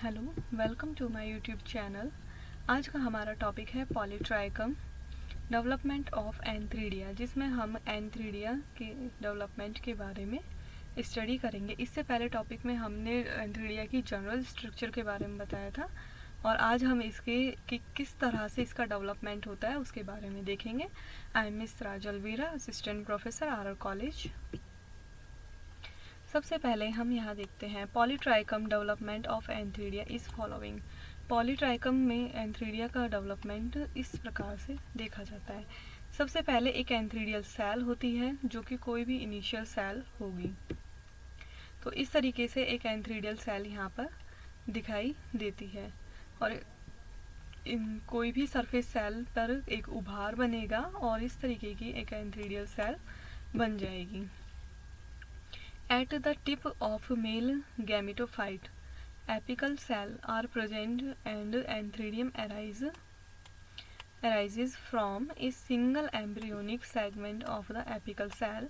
Hello, welcome to my YouTube channel. आज का हमारा टॉपिक है पॉलीट्राइकम डेवलपमेंट ऑफ एंथ्रीडिया, जिसमें हम एंथ्रीडिया के डेवलपमेंट के बारे में स्टडी करेंगे। इससे पहले टॉपिक में हमने एंथ्रीडिया की जनरल स्ट्रक्चर के बारे में बताया था और आज हम इसके कि किस तरह से इसका डेवलपमेंट होता है उसके बारे में देखेंगे। I am Miss Raj Alveera, assistant professor, R college. सबसे पहले हम यहाँ देखते हैं Polytrichum development of antheridia is following. Polytrichum में एंथ्रीडिया का डेवलपमेंट इस प्रकार से देखा जाता है। सबसे पहले एक एंथ्रीडियल सेल होती है जो कि कोई भी इनिशियल सेल होगी। तो इस तरीके से एक एंथ्रीडियल सेल यहाँ पर दिखाई देती है और कोई भी सरफेस सेल पर एक उभार बनेगा और इस तरीके की एक एंथ्रीडियल सेल बन जाएगी। At the tip of male gametophyte, apical cell are present and antheridium arises from a single embryonic segment of the apical cell.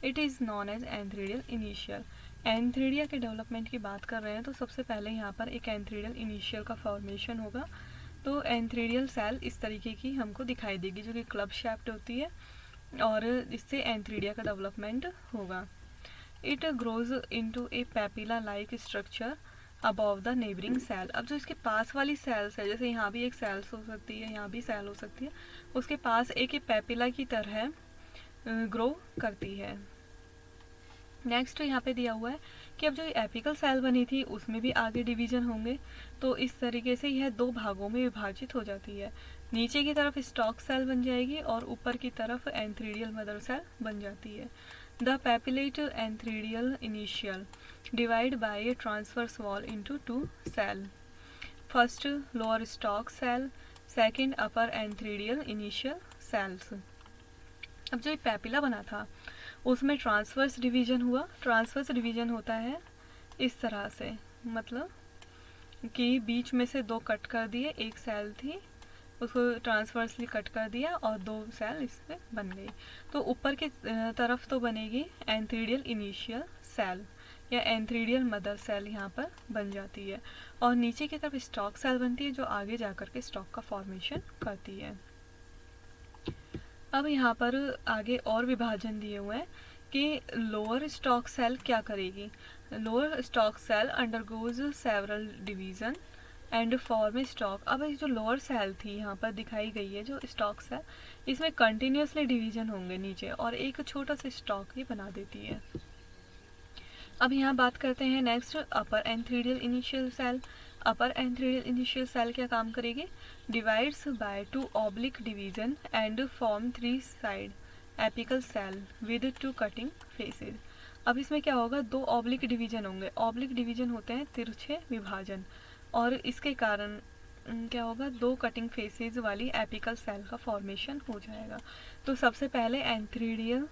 It is known as antheridial initial. Antheridia के development की बात कर रहे हैं तो सबसे पहले यहाँ पर एक एंथ्रीडियल इनिशियल का फॉर्मेशन होगा। तो एंथ्रीडियल सेल इस तरीके की हमको दिखाई देगी जो कि क्लब शेप्ड होती है और इससे एंथ्रीडिया का डेवलपमेंट होगा। It grows into a papilla-like structure above the neighboring cell. अब जो इसके पास वाली सेल्स है, जैसे यहाँ भी एक सेल्स हो सकती है, यहाँ भी सेल हो सकती है, उसके पास एक पैपिला की तरह ग्रो करती है। नेक्स्ट यहाँ पे दिया हुआ है कि अब जो एपिकल सेल बनी थी उसमें भी आगे डिवीजन होंगे। तो इस तरीके से यह दो भागों में विभाजित हो जाती है। नीचे की तरफ स्टॉक सेल बन जाएगी और ऊपर की तरफ एंथ्रीडियल मदर सेल बन जाती है। The papillate antheridial initial divide by a transverse wall into two cell. First lower stalk cell, second upper antheridial initial cells. अब जो पैपिला बना था उसमें ट्रांसवर्स डिवीजन हुआ। ट्रांसवर्स डिवीजन होता है इस तरह से, मतलब कि बीच में से दो कट कर दिए, एक सेल थी उसको ट्रांसवर्सली कट कर दिया और दो सेल इससे बन गई। तो ऊपर की तरफ तो बनेगी एंथ्रीडियल इनिशियल सेल या एंथ्रीडियल मदर सेल यहाँ पर बन जाती है और नीचे की तरफ स्टॉक सेल बनती है जो आगे जाकर के स्टॉक का फॉर्मेशन करती है। अब यहाँ पर आगे और विभाजन दिए हुए हैं कि लोअर स्टॉक सेल क्या करेगी। Lower stalk cell undergoes several division and form stalk. अब जो लोअर सेल थी यहाँ पर दिखाई गई है जो स्टॉक सेल, इसमें कंटिन्यूसली डिवीजन होंगे नीचे और एक छोटा सा स्टॉक ही बना देती है। अब यहाँ बात करते हैं next upper antheridial initial cell. Upper antheridial initial cell क्या काम करेगी? Divides by two oblique division and form three side apical cell with two cutting faces. अब इसमें क्या होगा? दो ऑब्लिक डिवीजन होंगे। ऑब्लिक डिवीजन होते हैं तिरछे विभाजन और इसके कारण क्या होगा? दो कटिंग फेसेस वाली एपिकल सेल का फॉर्मेशन हो जाएगा। तो सबसे पहले एंथ्रीडियल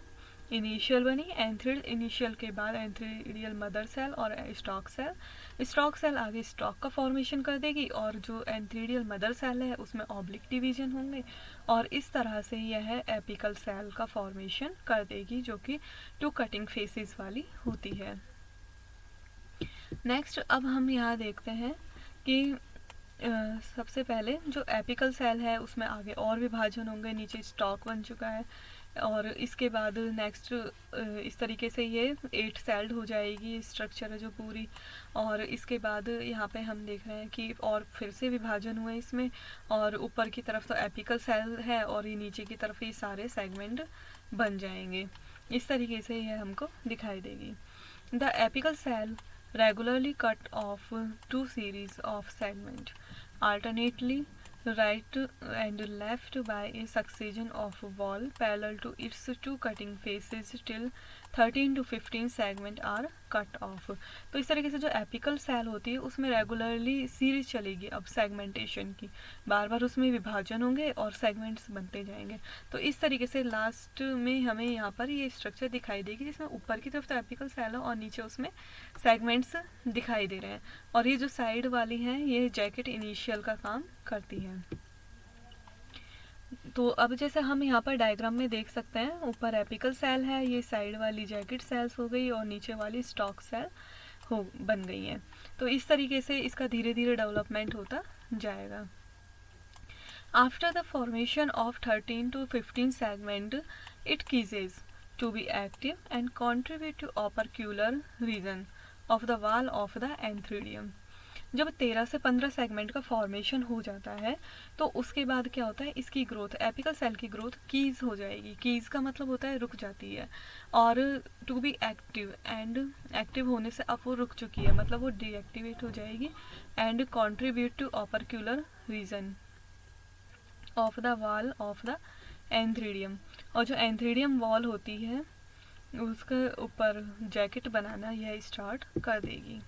इनिशियल बनी। एंथ्रीडियल इनिशियल के बाद एंथ्रीडियल मदर सेल और स्टॉक सेल। स्टॉक सेल आगे स्टॉक का फॉर्मेशन कर देगी और जो एंथ्रीडियल मदर सेल है उसमें ऑब्लिक डिवीजन होंगे और इस तरह से यह एपिकल सेल का फॉर्मेशन कर देगी जो कि टू कटिंग फेसेस वाली होती है। नेक्स्ट अब हम यहाँ देखते हैं कि सबसे पहले जो एपिकल सेल है उसमें आगे और विभाजन होंगे। नीचे स्टॉक बन चुका है और इसके बाद नेक्स्ट इस तरीके से ये 8 सेल्ड हो जाएगी स्ट्रक्चर है जो पूरी। और इसके बाद यहाँ पे हम देख रहे हैं कि और फिर से विभाजन हुए इसमें और ऊपर की तरफ तो एपिकल सेल है और ये नीचे की तरफ ये सारे सेगमेंट बन जाएंगे। इस तरीके से ये हमको दिखाई देगी। The apical cell regularly cut off two series of segment alternately right and left by a succession of wall parallel to its two cutting faces till 13 to 15 segment are cut off। तो इस तरीके से जो apical cell होती है उसमें regularly series चलेगी। अब सेगमेंटेशन की बार बार उसमें विभाजन होंगे और सेगमेंट्स बनते जाएंगे। तो इस तरीके से लास्ट में हमें यहाँ पर ये स्ट्रक्चर दिखाई देगी जिसमें ऊपर की तरफ तो एपिकल सेल है और नीचे उसमें सेगमेंट्स दिखाई दे रहे हैं और ये जो साइड वाली हैं ये जैकेट इनिशियल का काम करती है। तो अब जैसे हम यहाँ पर डायग्राम में देख सकते हैं, ऊपर एपिकल सेल है, ये साइड वाली जैकेट सेल्स हो गई और नीचे वाली स्टॉक सेल हो बन गई हैं। तो इस तरीके से इसका धीरे धीरे डेवलपमेंट होता जाएगा। After the formation of 13 to 15 segment, it ceases to be active and contribute to opercular region of the wall of the antheridium। जब 13 से 15 सेगमेंट का फॉर्मेशन हो जाता है तो उसके बाद क्या होता है, इसकी ग्रोथ, एपिकल सेल की ग्रोथ कीज हो जाएगी। कीज का मतलब होता है रुक जाती है, और to be active, and active होने से अब वो रुक चुकी है, मतलब वो डीएक्टिवेट हो जाएगी। And contribute to opercular region of the wall of the antheridium. और जो एंथ्रीडियम वॉल होती है उसके ऊपर जैकेट बनाना यह स्टार्ट कर देगी।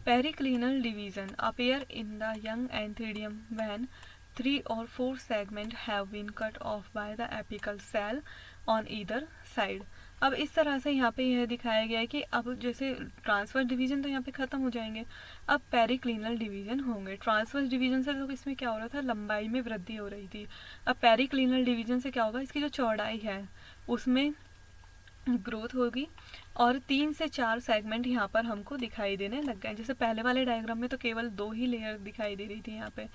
Periclinal division appear in the young antheridium when 3 or 4 segments have been cut off by the apical cell on either side। अब इस तरह से यहाँ पे यह दिखाया गया है कि अब जैसे ट्रांसवर्स डिवीजन तो यहाँ पे खत्म हो जाएंगे, अब पेरिक्लिनल डिवीजन होंगे। ट्रांसवर्स डिवीजन से तो इसमें क्या हो रहा था, लंबाई में वृद्धि हो रही थी। अब पेरिक्लिनल डिवीजन से क्या होगा, इसकी जो चौड़ाई है उसमें ग्रोथ होगी, और 3 से 4 सेगमेंट यहाँ पर हमको दिखाई देने लग गए। जैसे पहले वाले डायग्राम में तो केवल 2 ही लेयर दिखाई दे रही थी यहाँ पे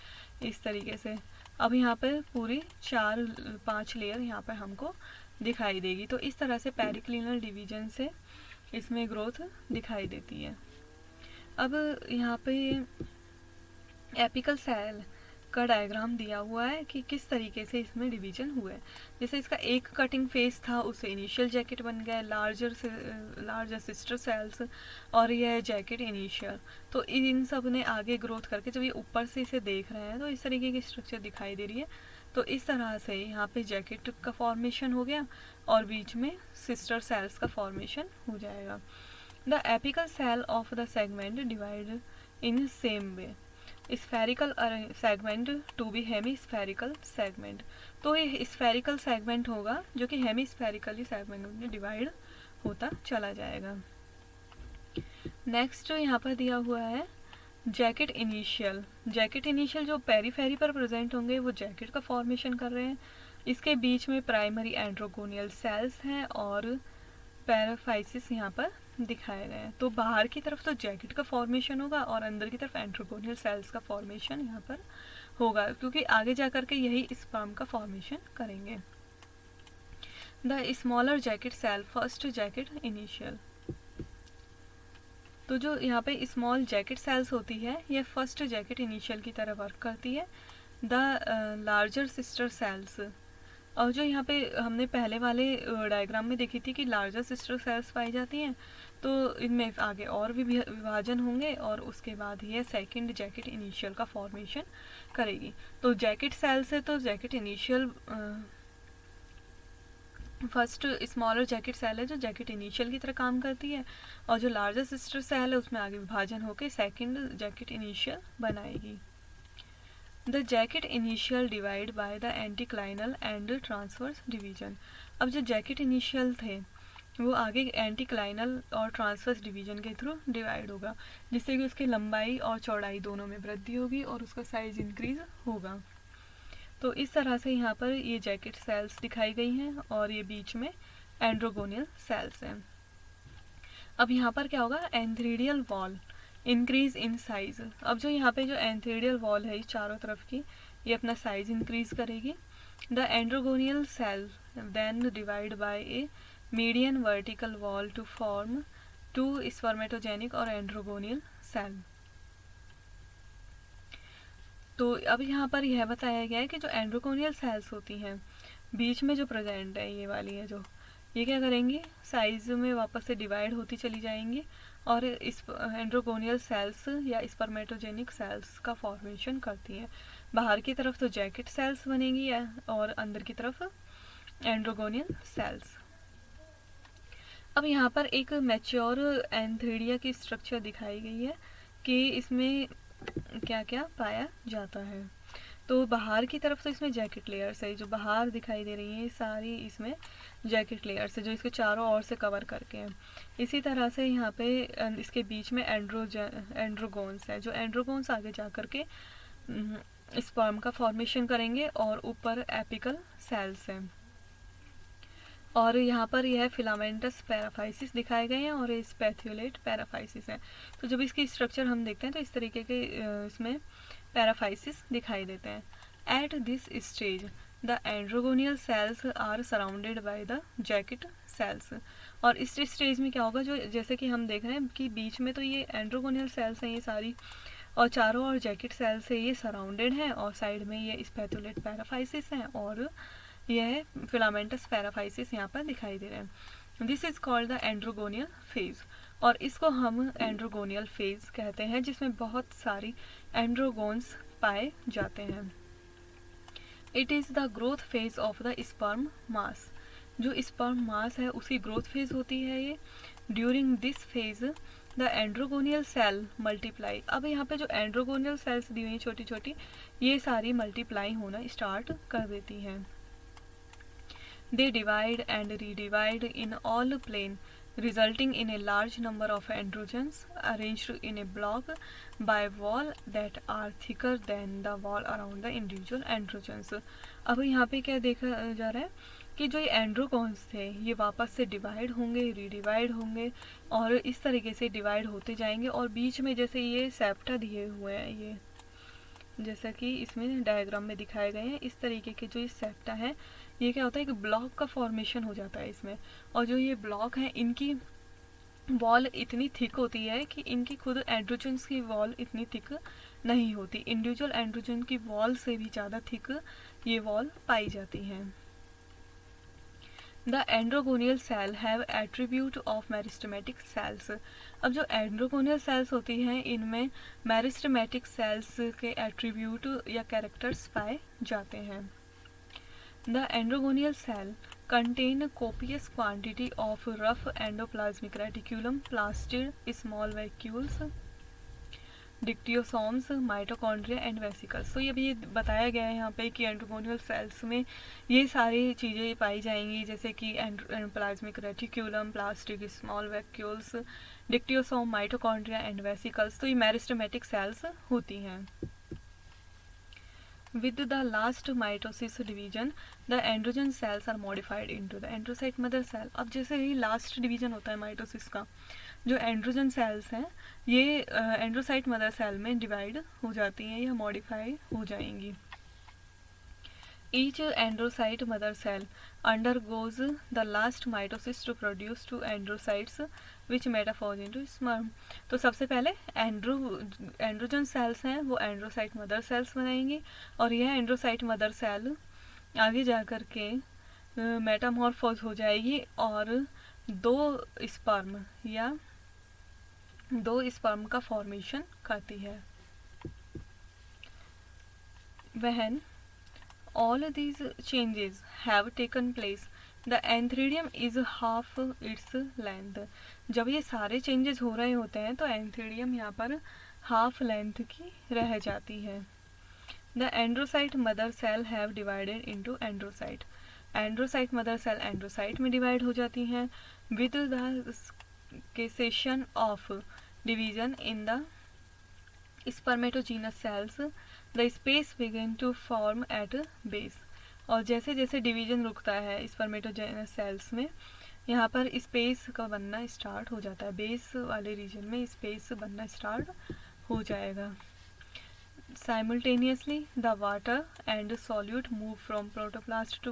इस तरीके से, अब यहाँ पे पूरी 4-5 लेयर यहाँ पे हमको दिखाई देगी। तो इस तरह से पेरिक्लिनल डिवीजन से इसमें ग्रोथ दिखाई देती है। अब यहाँ पे एपिकल सेल का डायग्राम दिया हुआ है कि किस तरीके से इसमें डिवीजन हुए। जैसे इसका एक कटिंग फेस था, उससे इनिशियल जैकेट बन गया, लार्जर सिस्टर सेल्स, और यह जैकेट इनिशियल। तो इन सब ने आगे ग्रोथ करके जब ये ऊपर से इसे देख रहे हैं तो इस तरीके की स्ट्रक्चर दिखाई दे रही है। तो इस तरह से यहाँ पे जैकेट का फॉर्मेशन हो गया और बीच में सिस्टर सेल्स का फॉर्मेशन हो जाएगा। The apical cell of the segment divide in same way, spherical segment to be hemispherical segment. तो ये स्फेरिकल सेगमेंट होगा जो कि हेमीस्फेरिकली सेगमेंट में डिवाइड होता चला जाएगा। नेक्स्ट यहाँ पर दिया हुआ है जैकेट इनिशियल। जैकेट इनिशियल जो पेरीफेरी पर प्रेजेंट होंगे वो जैकेट का फॉर्मेशन कर रहे हैं। इसके बीच में प्राइमरी एंड्रोगोनियल सेल्स हैं और पैराफाइसिस यहाँ पर दिखाए गए हैं। तो बाहर की तरफ तो जैकेट का फॉर्मेशन होगा और अंदर की तरफ एंड्रोगोनियल सेल्स का फॉर्मेशन यहाँ पर होगा, क्योंकि आगे जाकर के यही स्पर्म का फॉर्मेशन करेंगे। The smaller jacket cell first jacket initial. तो जो यहाँ पे स्मॉल जैकेट सेल्स होती है ये फर्स्ट जैकेट इनिशियल की तरह वर्क करती है। द लार्जर सिस्टर सेल्स, और जो यहाँ पे हमने पहले वाले डायग्राम में देखी थी कि लार्जर सिस्टर सेल्स पाई जाती हैं, तो इनमें आगे और भी विभाजन होंगे और उसके बाद ये सेकंड जैकेट इनिशियल का फॉर्मेशन करेगी। तो जैकेट सेल से तो jacket initial first smaller jacket cell है जो जैकेट इनिशियल की तरह काम करती है, और जो लार्जर सिस्टर सेल है उसमें आगे विभाजन होकर सेकंड जैकेट इनिशियल बनाएगी। The jacket initial divide by the anticlinal and transverse division. अब जो जैकेट इनिशियल थे वो आगे एंटीक्लाइनल और ट्रांसवर्स डिवीजन के थ्रू डिवाइड होगा, जिससे कि उसकी लंबाई और चौड़ाई दोनों में वृद्धि होगी और उसका साइज इंक्रीज होगा। तो इस तरह से यहाँ पर ये जैकेट सेल्स दिखाई गई हैं और ये बीच में एंड्रोगोनियल सेल्स हैं। अब यहाँ पर क्या होगा, antheridial wall increase in size. अब जो यहाँ पे जो एंथ्रीडियल वॉल है चारों तरफ की, ये अपना साइज इंक्रीज करेगी। The androgonial cell then divide by a median vertical wall to form 2 spermatogenic और एंड्रोगोनियल सेल। तो अब यहाँ पर यह बताया गया है कि जो एंड्रोगोनियल सेल्स होती हैं बीच में जो प्रेजेंट है ये वाली है जो, ये क्या करेंगी, साइज में वापस से डिवाइड होती चली जाएंगी और इस एंड्रोगोनियल सेल्स या स्पर्मेटोजेनिक सेल्स का फॉर्मेशन करती हैं। बाहर की तरफ तो जैकेट सेल्स बनेगी और अंदर की तरफ एंड्रोगोनियल सेल्स। अब यहाँ पर एक मैच्योर एंथ्रीडिया की स्ट्रक्चर दिखाई गई है कि इसमें क्या क्या पाया जाता है। तो बाहर की तरफ तो इसमें जैकेट लेयर्स है, जो बाहर दिखाई दे रही है सारी इसमें जैकेट लेयर्स है जो इसके चारों ओर से कवर करके हैं। इसी तरह से यहाँ पे इसके बीच में एंड्रोगोन्स है, जो एंड्रोगोन्स आगे जा कर के स्पर्म का फॉर्मेशन करेंगे और ऊपर एपिकल सेल्स हैं। और यहाँ पर यह फिलामेंटस पैराफाइसिस दिखाए गए हैं और ये स्पैथुलेट पैराफाइसिस है। तो जब इसकी स्ट्रक्चर हम देखते हैं तो इस तरीके के इसमें पैराफाइसिस दिखाई देते हैं। At this stage the androgonial cells are surrounded by the jacket cells. और इस स्टेज में क्या होगा, जो जैसे कि हम देख रहे हैं कि बीच में तो ये एंड्रोगोनियल सेल्स हैं ये सारी, और चारों ओर जैकेट सेल्स से ये सराउंडेड हैं, और साइड में ये स्पैथुलेट पैराफाइसिस हैं और यह फिलामेंटस पैराफाइसिस यहाँ पर दिखाई दे रहे हैं। This is called the androgonial phase, और इसको हम एंड्रोगोनियल फेज कहते हैं, जिसमें बहुत सारी एंड्रोगोन्स पाए जाते हैं। It is the growth phase of the sperm mass. जो स्पर्म मास है उसकी ग्रोथ फेज होती है ये। During this phase the androgonial cell multiply. अब यहाँ पे जो एंड्रोगोनियल सेल्स दी हुई छोटी छोटी, ये सारी मल्टीप्लाई होना स्टार्ट कर देती हैं। They divide and redivide in all plane, resulting in a large number of androgens arranged in a block by wall that are thicker than the wall around the individual androgens। अब यहाँ पे क्या देखा जा रहा है कि जो ये एंड्रोगोन्स थे ये वापस से डिवाइड होंगे, रीडिवाइड होंगे, और इस तरीके से डिवाइड होते जाएंगे, और बीच में जैसे ये सेप्टा दिए हुए हैं, ये जैसा कि इसमें डायग्राम में दिखाए गए हैं, इस तरीके के जो ये सेप्टा है, ये क्या होता है कि ब्लॉक का फॉर्मेशन हो जाता है इसमें। और जो ये ब्लॉक हैं इनकी वॉल इतनी थिक होती है कि इनकी खुद एंड्रोजन्स की वॉल इतनी थिक नहीं होती, इंडिविजुअल एंड्रोजन की वॉल से भी ज़्यादा थिक ये वॉल पाई जाती हैं। The androgonial cell have attribute of meristematic cells. अब जो एंड्रोगोनियल सेल्स होती हैं इनमें मेरिस्टेमेटिक सेल्स के एट्रीब्यूट या कैरेक्टर्स पाए जाते हैं। The androgonial cell contain a copious quantity of rough endoplasmic reticulum, plastid, small vacuoles, dictyosomes, mitochondria and vesicles. तो ये भी बताया गया है यहाँ पे कि एंड्रोगोनियल सेल्स में ये सारी चीज़ें पाई जाएंगी, जैसे कि endoplasmic reticulum, plastic, small vacuoles, dictyosome, mitochondria and vesicles. तो ये मेरिस्टेमेटिक सेल्स होती हैं। With the last mitosis division, the androgen cells are modified into the androcyte mother cell। अब जैसे ही लास्ट डिवीजन होता है माइटोसिस का, जो एंड्रोजन सेल्स हैं ये एंड्रोसाइट मदर सेल में डिवाइड हो जाती हैं या मॉडिफाई हो जाएंगी। Each androcyte mother cell undergoes the last mitosis to produce two androcytes which metamorphose into sperm। तो सबसे पहले एंड्रोजन सेल्स हैं वो एंड्रोसाइट मदर सेल्स बनाएंगी, और यह एंड्रोसाइट मदर सेल आगे जा कर के मेटामॉर्फोज हो जाएगी और दो स्पर्म का फॉर्मेशन करती है। When all these changes have taken place, the antheridium is half its length। जब ये सारे चेंजेस हो रहे होते हैं तो एंथीडियम यहाँ पर हाफ लेंथ की रह जाती है। The androcyte mother cell have divided into androcyte. Androcyte mother cell androcyte में डिवाइड हो जाती हैं। With the cessation of division in the spermatogenous cells the space begin to form at base. और जैसे जैसे डिवीजन रुकता है स्पर्मेटोजेनस सेल्स में, यहाँ पर स्पेस का बनना स्टार्ट हो जाता है, बेस वाले रीजन में स्पेस बनना स्टार्ट हो जाएगा। Simultaneously the water and solute move from protoplast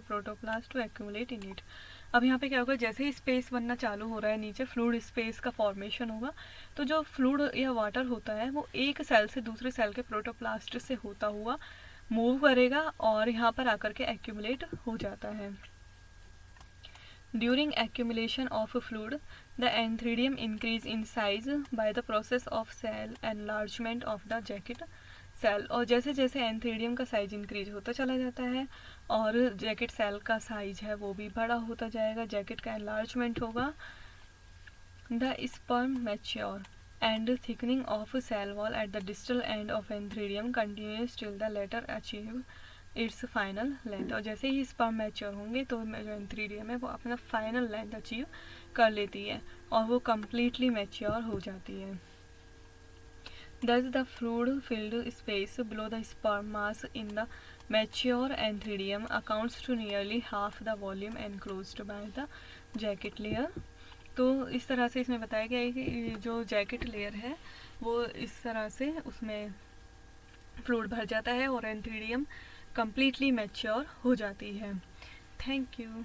to accumulate in it. अब यहाँ पे क्या होगा, जैसे ही स्पेस बनना चालू हो रहा है, नीचे फ्लूइड स्पेस का फॉर्मेशन होगा, तो जो फ्लूइड या वाटर होता है वो एक सेल से दूसरे सेल के प्रोटोप्लास्ट से होता हुआ मूव करेगा और यहाँ पर आकर के एक्यूमुलेट हो जाता है। During accumulation of fluid the antheridium increase in size by the process of cell enlargement of the jacket cell. और जैसे जैसे एंथीडियम का साइज इंक्रीज होता चला जाता है और जैकेट सेल का साइज है वो भी बड़ा होता जाएगा, जैकेट का एनलार्जमेंट होगा। The sperm mature and thickening of cell wall at the distal end of antheridium continues till the latter achieve its final length। और जैसे ही स्पर्म मैच्योर होंगे तो जो एंथीडियम है वो अपना फाइनल लेंथ अचीव कर लेती है और वो कम्प्लीटली मैच्योर हो जाती है। Thus, the fluid-filled space below the sperm mass in the mature antheridium accounts to nearly half the volume enclosed by the jacket layer. तो इस तरह से इसमें बताया गया है कि जो जैकेट लेयर है वो इस तरह से उसमें फ्लूइड भर जाता है और एंथ्रीडियम कम्प्लीटली मैच्योर हो जाती है. Thank you.